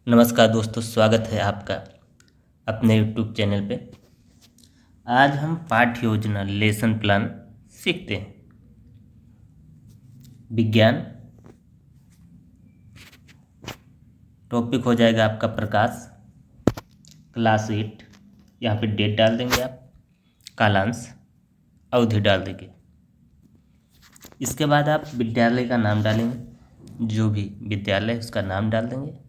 नमस्कार दोस्तों, स्वागत है आपका अपने YouTube चैनल पे। आज हम पाठ्य योजना लेसन प्लान सीखते हैं। विज्ञान टॉपिक हो जाएगा आपका प्रकाश, क्लास 8। यहाँ पे डेट डाल देंगे आप, कालांश, अवधि डाल देंगे। इसके बाद आप विद्यालय का नाम डालेंगे, जो भी विद्यालय उसका नाम डाल देंगे।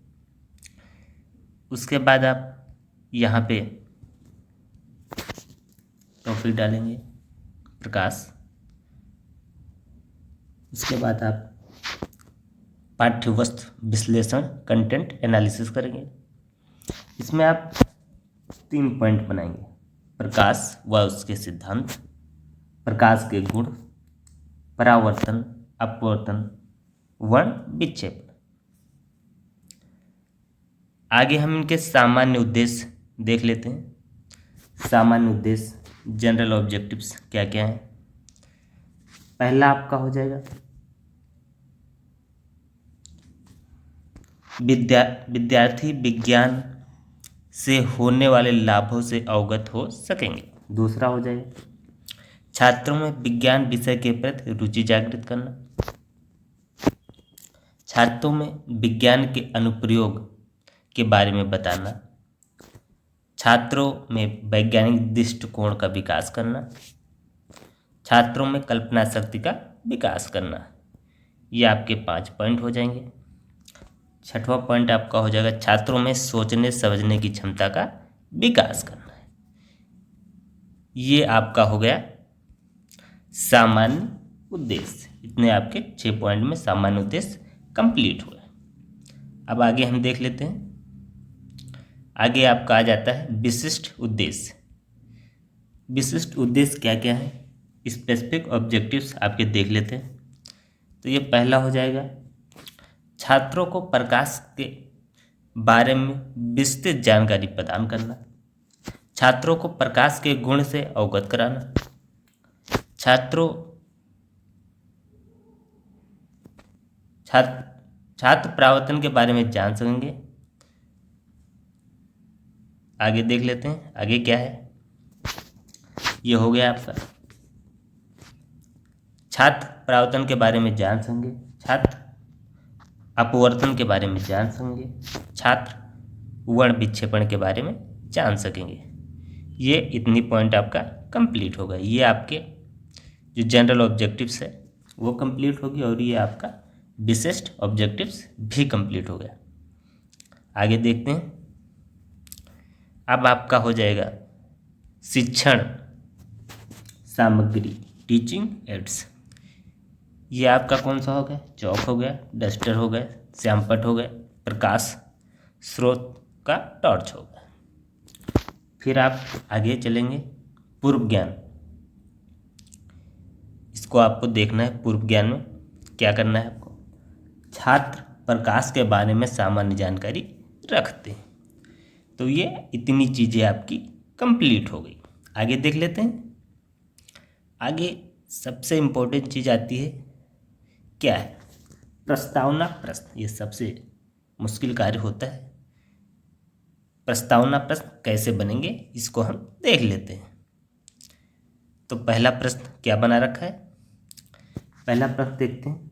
उसके बाद आप यहाँ पे टॉपिक डालेंगे प्रकाश। उसके बाद आप पाठ्य वस्तु विश्लेषण कंटेंट एनालिसिस करेंगे। इसमें आप 3 पॉइंट बनाएंगे: प्रकाश व उसके सिद्धांत, प्रकाश के गुण, परावर्तन अपवर्तन वर्ण विक्षेपण। आगे हम इनके सामान्य उद्देश्य देख लेते हैं। सामान्य उद्देश्य जनरल ऑब्जेक्टिव्स क्या क्या हैं। पहला आपका हो जाएगा विद्यार्थी विज्ञान से होने वाले लाभों से अवगत हो सकेंगे। दूसरा हो जाएगा छात्रों में विज्ञान विषय के प्रति रुचि जागृत करना। छात्रों में विज्ञान के अनुप्रयोग के बारे में बताना। छात्रों में वैज्ञानिक दृष्टिकोण का विकास करना। छात्रों में कल्पना शक्ति का विकास करना। ये आपके 5 पॉइंट हो जाएंगे। छठवां पॉइंट आपका हो जाएगा छात्रों में सोचने समझने की क्षमता का विकास करना है। ये आपका हो गया सामान्य उद्देश्य। इतने आपके 6 पॉइंट में सामान्य उद्देश्य कंप्लीट हुए। अब आगे हम देख लेते हैं। आगे आपका आ जाता है विशिष्ट उद्देश्य। विशिष्ट उद्देश्य क्या क्या है, स्पेसिफिक ऑब्जेक्टिव्स आपके देख लेते हैं। तो ये पहला हो जाएगा छात्रों को प्रकाश के बारे में विस्तृत जानकारी प्रदान करना। छात्रों को प्रकाश के गुण से अवगत कराना। छात्र परावर्तन के बारे में जान सकेंगे। आगे देख लेते हैं आगे क्या है। ये हो गया आपका छात्र परावर्तन के बारे में जान सकेंगे। छात्र अपवर्तन के बारे में जान सकेंगे। छात्र वर्ण विक्षेपण के बारे में जान सकेंगे। ये इतनी पॉइंट आपका कंप्लीट होगा। ये आपके जो जनरल ऑब्जेक्टिव्स है वो कंप्लीट होगी और ये आपका विशिष्ट ऑब्जेक्टिव्स भी कंप्लीट हो गया। आगे देखते हैं। अब आपका हो जाएगा शिक्षण सामग्री, टीचिंग एड्स। ये आपका कौन सा हो गया, चौक हो गया, डस्टर हो गया, श्यामपट्ट हो गया, प्रकाश स्रोत का टॉर्च हो गया। फिर आप आगे चलेंगे पूर्व ज्ञान। इसको आपको देखना है। पूर्व ज्ञान में क्या करना है आपको, छात्र प्रकाश के बारे में सामान्य जानकारी रखते हैं। तो ये इतनी चीज़ें आपकी कंप्लीट हो गई। आगे देख लेते हैं। आगे सबसे इम्पोर्टेंट चीज़ आती है, क्या है, प्रस्तावना प्रश्न। ये सबसे मुश्किल कार्य होता है। प्रस्तावना प्रश्न कैसे बनेंगे इसको हम देख लेते हैं। तो पहला प्रश्न क्या बना रखा है, पहला प्रश्न देखते हैं।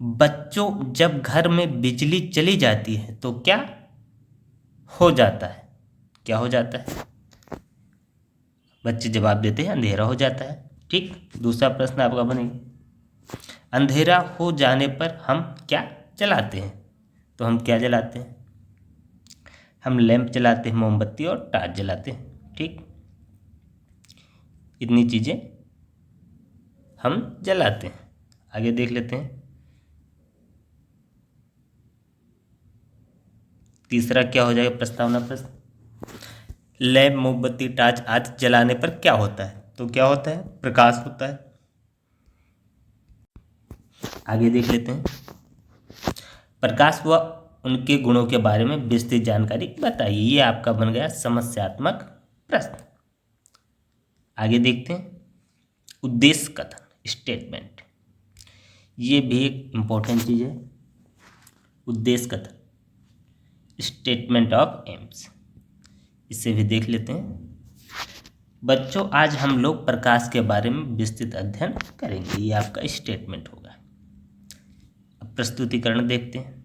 बच्चों, जब घर में बिजली चली जाती है तो क्या हो जाता है? क्या हो जाता है? बच्चे जवाब देते हैं अंधेरा हो जाता है। ठीक। दूसरा प्रश्न आपका बनेगा, अंधेरा हो जाने पर हम क्या जलाते हैं? तो हम क्या जलाते हैं? हम लैंप जलाते हैं, मोमबत्ती और टॉर्च जलाते हैं। ठीक। इतनी चीज़ें हम जलाते हैं। आगे देख लेते हैं। तीसरा क्या हो जाएगा प्रस्तावना प्रश्न, लैंप मोमबत्ती टॉर्च आदि जलाने पर क्या होता है? तो क्या होता है, प्रकाश होता है। आगे देख लेते हैं। प्रकाश व उनके गुणों के बारे में विस्तृत जानकारी बताइए। ये आपका बन गया समस्यात्मक प्रश्न। आगे देखते हैं उद्देश्य कथन स्टेटमेंट। ये भी एक इम्पोर्टेंट चीज़ है, उद्देश्य कथन। स्टेटमेंट ऑफ एम्स, इसे भी देख लेते हैं। बच्चों, आज हम लोग प्रकाश के बारे में विस्तृत अध्ययन करेंगे, ये आपका स्टेटमेंट होगा। अब प्रस्तुतिकरण देखते हैं।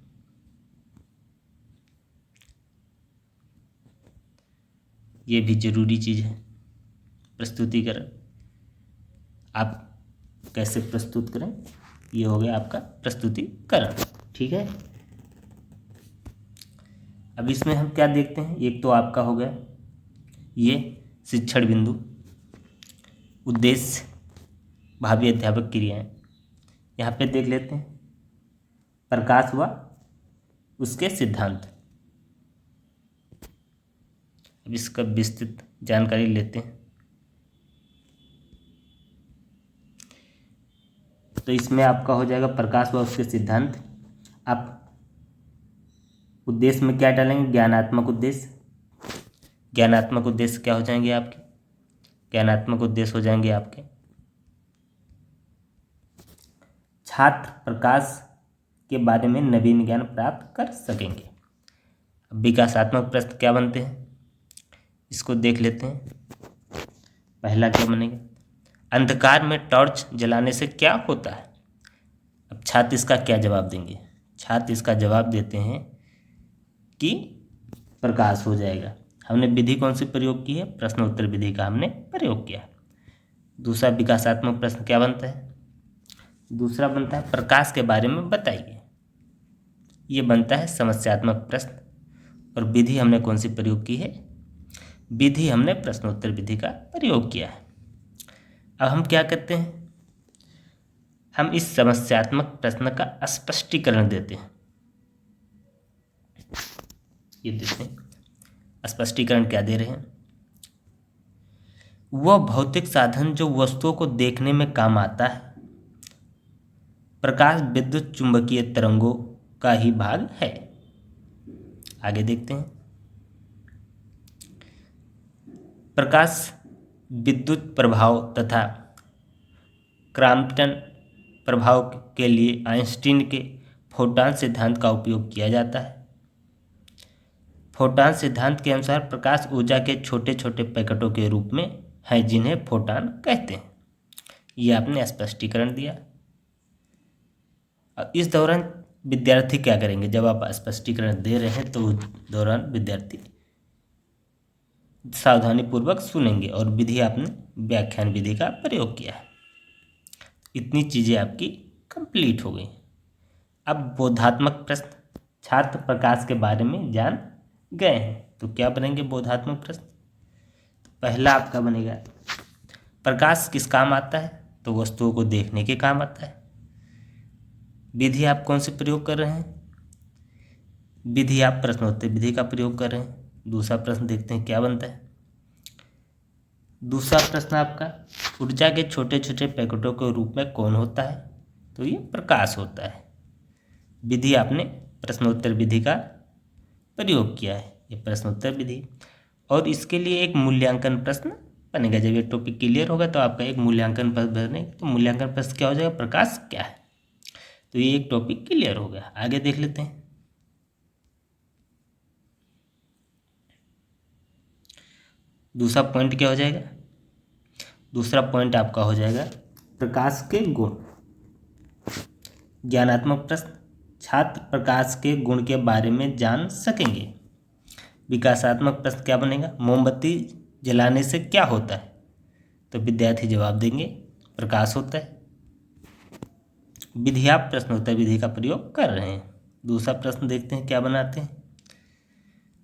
ये भी जरूरी चीज है, प्रस्तुतिकरण। आप कैसे प्रस्तुत करें, ये हो गया आपका प्रस्तुतिकरण, ठीक है। अब इसमें हम क्या देखते हैं, एक तो आपका हो गया ये शिक्षण बिंदु, उद्देश्य, भावी अध्यापक क्रियाएं। यहाँ पे देख लेते हैं प्रकाश व उसके सिद्धांत। अब इसका विस्तृत जानकारी लेते हैं। तो इसमें आपका हो जाएगा प्रकाश व उसके सिद्धांत। आप उद्देश्य में क्या डालेंगे, ज्ञानात्मक उद्देश्य। ज्ञानात्मक उद्देश्य क्या हो जाएंगे आपके, ज्ञानात्मक उद्देश्य हो जाएंगे आपके छात्र प्रकाश के बारे में नवीन ज्ञान प्राप्त कर सकेंगे। अब विकासात्मक प्रश्न क्या बनते हैं, इसको देख लेते हैं। पहला क्या बनेगा, अंधकार में टॉर्च जलाने से क्या होता है। अब छात्र इसका क्या जवाब देंगे, छात्र इसका जवाब देते हैं कि प्रकाश हो जाएगा। हमने विधि कौन सी प्रयोग की है, प्रश्नोत्तर विधि का हमने प्रयोग किया। दूसरा विकासात्मक प्रश्न क्या बनता है, दूसरा बनता है प्रकाश के बारे में बताइए। ये बनता है समस्यात्मक प्रश्न। और विधि हमने कौन सी प्रयोग की है, विधि हमने प्रश्नोत्तर विधि का प्रयोग किया है। अब हम क्या करते हैं, हम इस समस्यात्मक प्रश्न का स्पष्टीकरण देते हैं। ये देते हैं स्पष्टीकरण क्या दे रहे हैं, वह भौतिक साधन जो वस्तुओं को देखने में काम आता है, प्रकाश विद्युत चुंबकीय तरंगों का ही भाग है। आगे देखते हैं, प्रकाश विद्युत प्रभाव तथा क्रॉम्पटन प्रभाव के लिए आइंस्टीन के फोटॉन सिद्धांत का उपयोग किया जाता है। फोटॉन सिद्धांत के अनुसार प्रकाश ऊर्जा के छोटे छोटे पैकेटों के रूप में है जिन्हें फोटॉन कहते हैं। ये आपने स्पष्टीकरण दिया। अब इस दौरान विद्यार्थी क्या करेंगे, जब आप स्पष्टीकरण दे रहे हैं तो उस दौरान विद्यार्थी सावधानी पूर्वक सुनेंगे और विधि आपने व्याख्यान विधि का प्रयोग किया है। इतनी चीज़ें आपकी कंप्लीट हो गई। अब बोधात्मक प्रश्न, छात्र प्रकाश के बारे में जान गए हैं तो क्या बनेंगे बोधात्मक प्रश्न। तो पहला आपका बनेगा प्रकाश किस काम आता है, तो वस्तुओं को देखने के काम आता है। विधि आप कौन से प्रयोग कर रहे हैं, विधि आप प्रश्नोत्तर विधि का प्रयोग कर रहे हैं। दूसरा प्रश्न देखते हैं क्या बनता है। दूसरा प्रश्न आपका ऊर्जा के छोटे छोटे पैकेटों के रूप में कौन होता है, तो ये प्रकाश होता है। विधि आपने प्रश्नोत्तर विधि का प्रयोग किया है, ये प्रश्नोत्तर विधि। और इसके लिए एक मूल्यांकन प्रश्न बनेगा। जब ये टॉपिक क्लियर होगा तो आपका एक मूल्यांकन प्रश्न बनेगा। तो मूल्यांकन प्रश्न क्या हो जाएगा, प्रकाश क्या है। तो ये एक टॉपिक क्लियर हो गया। आगे देख लेते हैं। दूसरा पॉइंट क्या हो जाएगा, दूसरा पॉइंट आपका हो जाएगा प्रकाश के गुण। ज्ञानात्मक प्रश्न, छात्र प्रकाश के गुण के बारे में जान सकेंगे। विकासात्मक प्रश्न क्या बनेगा, मोमबत्ती जलाने से क्या होता है, तो विद्यार्थी जवाब देंगे प्रकाश होता है। विधि आप प्रश्नोत्तर विधि का प्रयोग कर रहे हैं। दूसरा प्रश्न देखते हैं क्या बनाते हैं।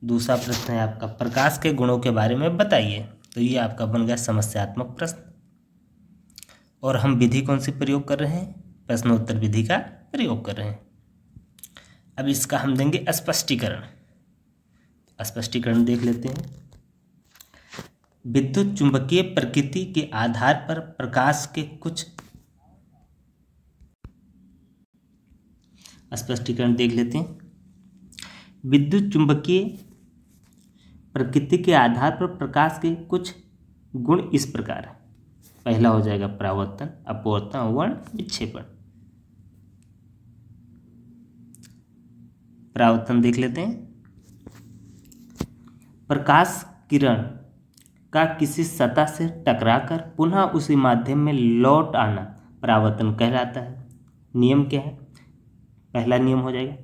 दूसरा प्रश्न है आपका प्रकाश के गुणों के बारे में बताइए। तो ये आपका बन गया समस्यात्मक प्रश्न। और हम विधि कौन सी प्रयोग कर रहे हैं, प्रश्नोत्तर विधि का प्रयोग कर रहे हैं। अब इसका हम देंगे स्पष्टीकरण। स्पष्टीकरण देख लेते हैं। विद्युत चुंबकीय प्रकृति के आधार पर प्रकाश के कुछ स्पष्टीकरण देख लेते हैं। विद्युत चुंबकीय प्रकृति के आधार पर प्रकाश के कुछ गुण इस प्रकार है। पहला हो जाएगा परावर्तन, अपवर्तन, वर्ण, विक्षेपण। परावर्तन देख लेते हैं। प्रकाश किरण का किसी सतह से टकराकर पुनः उसी माध्यम में लौट आना परावर्तन कहलाता है। नियम क्या है? पहला नियम हो जाएगा,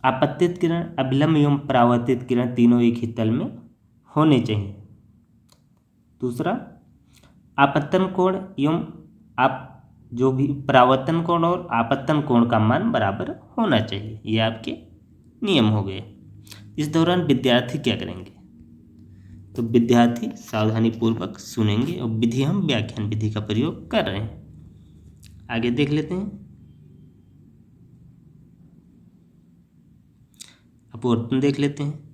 आपतित किरण, अभिलंब एवं परावर्तित किरण तीनों एक ही तल में होने चाहिए। दूसरा, आपतन कोण एवं आप जो भी परावर्तन कोण और आपतन कोण का मान बराबर होना चाहिए। ये आपके नियम हो गए। इस दौरान विद्यार्थी क्या करेंगे? तो विद्यार्थी सावधानी पूर्वक सुनेंगे और विधि हम व्याख्यान विधि का प्रयोग कर रहे हैं। आगे देख लेते हैं। अपवर्तन देख लेते हैं।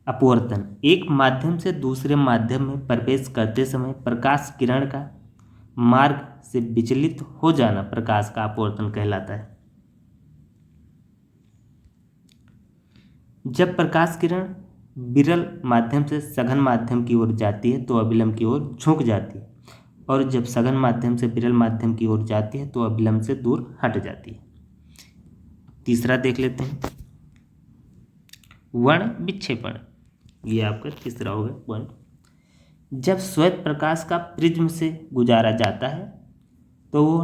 अपवर्तन एक माध्यम से दूसरे माध्यम में प्रवेश करते समय प्रकाश किरण का मार्ग से विचलित हो जाना प्रकाश का अपवर्तन कहलाता है। जब प्रकाश किरण विरल माध्यम से सघन माध्यम की ओर जाती है तो अभिलंब की ओर झुक जाती है, और जब सघन माध्यम से विरल माध्यम की ओर जाती है तो अभिलंब से दूर हट जाती है। तीसरा देख लेते हैं, वर्ण विक्षेपण। ये आपका तीसरा होगा पॉइंट। जब श्वेत प्रकाश का प्रिज्म से गुजारा जाता है तो वो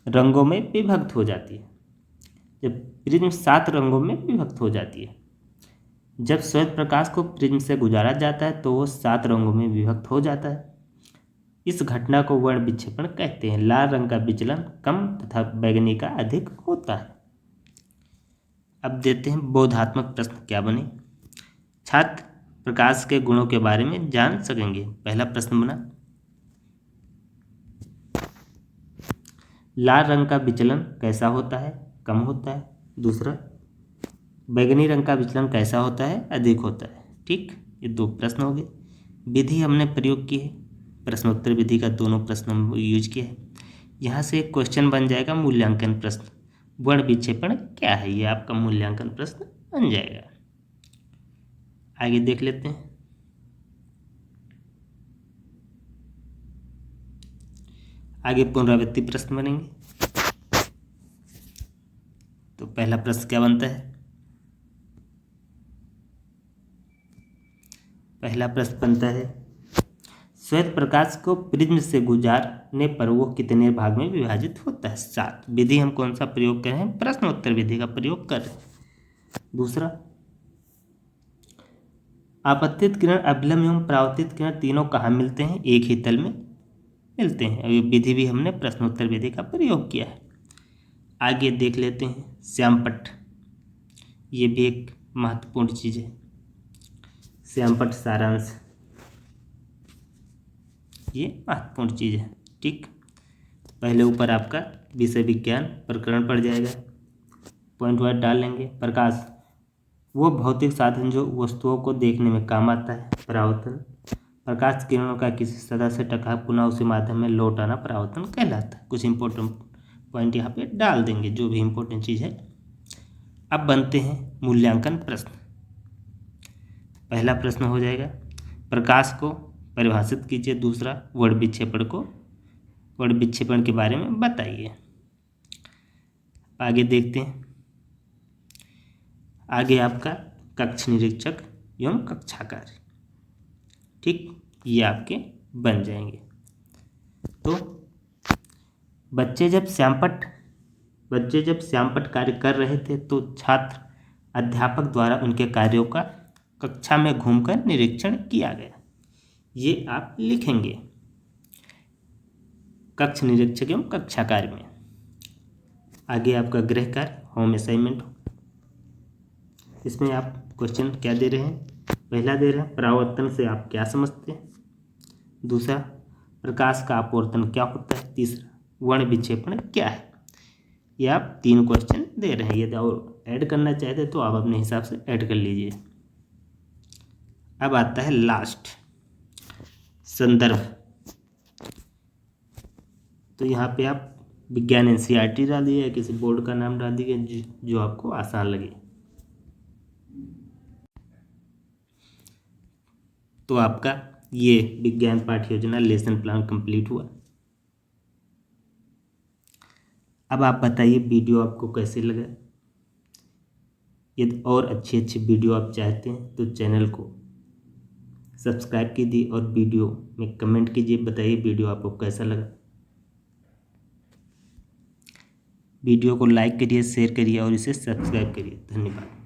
रंगों में विभक्त हो जाती है। जब प्रिज्म 7 रंगों में विभक्त हो जाती है। जब श्वेत प्रकाश को प्रिज्म से गुजारा जाता है तो वो 7 रंगों में विभक्त हो जाता है। इस घटना को वर्ण विक्षेपण कहते हैं। लाल रंग का विचलन कम तथा बैंगनी का अधिक होता है। अब देते हैं बोधात्मक प्रश्न क्या बने। छात्र प्रकाश के गुणों के बारे में जान सकेंगे। पहला प्रश्न बना, लाल रंग का विचलन कैसा होता है? कम होता है। दूसरा, बैंगनी रंग का विचलन कैसा होता है? अधिक होता है। ठीक, ये 2 प्रश्न हो गए। विधि हमने प्रयोग की है, प्रश्नोत्तर विधि का दोनों प्रश्न हम यूज किया है। यहाँ से एक क्वेश्चन बन जाएगा मूल्यांकन प्रश्न, वर्ण विक्षेपण क्या है? ये आपका मूल्यांकन प्रश्न बन जाएगा। आगे देख लेते हैं। आगे पुनरावृत्ति प्रश्न बनेंगे। तो पहला प्रश्न क्या बनता है? पहला प्रश्न बनता है, श्वेत प्रकाश को प्रिज्म से गुजारने पर वो कितने भाग में विभाजित होता है? 7। विधि हम कौन सा प्रयोग कर रहे हैं? प्रश्नोत्तर विधि का प्रयोग कर रहे हैं। दूसरा, आपतित किरण, अभिलंब एवं परावर्तित किरण तीनों कहाँ मिलते हैं? एक ही तल में मिलते हैं। ये विधि भी हमने प्रश्नोत्तर विधि का प्रयोग किया है। आगे देख लेते हैं श्यामपट्ट। ये भी एक महत्वपूर्ण चीज़ है। श्यामपट्ट सारांश, ये महत्वपूर्ण चीज़ है। ठीक, पहले ऊपर आपका विषय विज्ञान प्रकरण पड़ जाएगा, पॉइंट वाइज डाल लेंगे। प्रकाश वो भौतिक साधन जो वस्तुओं को देखने में काम आता है। परावर्तन, प्रकाश किरणों का किसी सतह से टकरा पुनः उसी माध्यम में लौट आना परावर्तन कहलाता है। कुछ इंपॉर्टेंट पॉइंट यहाँ पे डाल देंगे, जो भी इंपॉर्टेंट चीज़ है। अब बनते हैं मूल्यांकन प्रश्न। पहला प्रश्न हो जाएगा, प्रकाश को परिभाषित कीजिए। दूसरा, वर्ण विक्षेपण के बारे में बताइए। आगे देखते हैं। आगे आपका कक्ष निरीक्षक एवं कक्षा कार्य। ठीक, ये आपके बन जाएंगे। तो बच्चे जब श्यामपट्ट कार्य कर रहे थे तो छात्र अध्यापक द्वारा उनके कार्यों का कक्षा में घूमकर निरीक्षण किया गया। ये आप लिखेंगे कक्ष निरीक्षक एवं कक्षा कार्य में। आगे आपका गृह कार्य, होम असाइनमेंट। इसमें आप क्वेश्चन क्या दे रहे हैं? पहला दे रहे हैं, परावर्तन से आप क्या समझते हैं? दूसरा, प्रकाश का अपवर्तन क्या होता है? तीसरा, वर्ण विक्षेपण क्या है? ये आप 3 क्वेश्चन दे रहे हैं। यदि और ऐड करना चाहते तो आप अपने हिसाब से ऐड कर लीजिए। अब आता है लास्ट, संदर्भ। तो यहाँ पे आप विज्ञान एनसीईआरटी डाल दिए, किसी बोर्ड का नाम डाल दिए जो आपको आसान लगे। तो आपका ये विज्ञान पाठ्य योजना लेसन प्लान कंप्लीट हुआ। अब आप बताइए वीडियो आपको कैसे लगा। यदि और अच्छी अच्छी वीडियो आप चाहते हैं तो चैनल को सब्सक्राइब कीजिए और वीडियो में कमेंट कीजिए, बताइए वीडियो आपको कैसा लगा। वीडियो को लाइक करिए, शेयर करिए और इसे सब्सक्राइब करिए। धन्यवाद।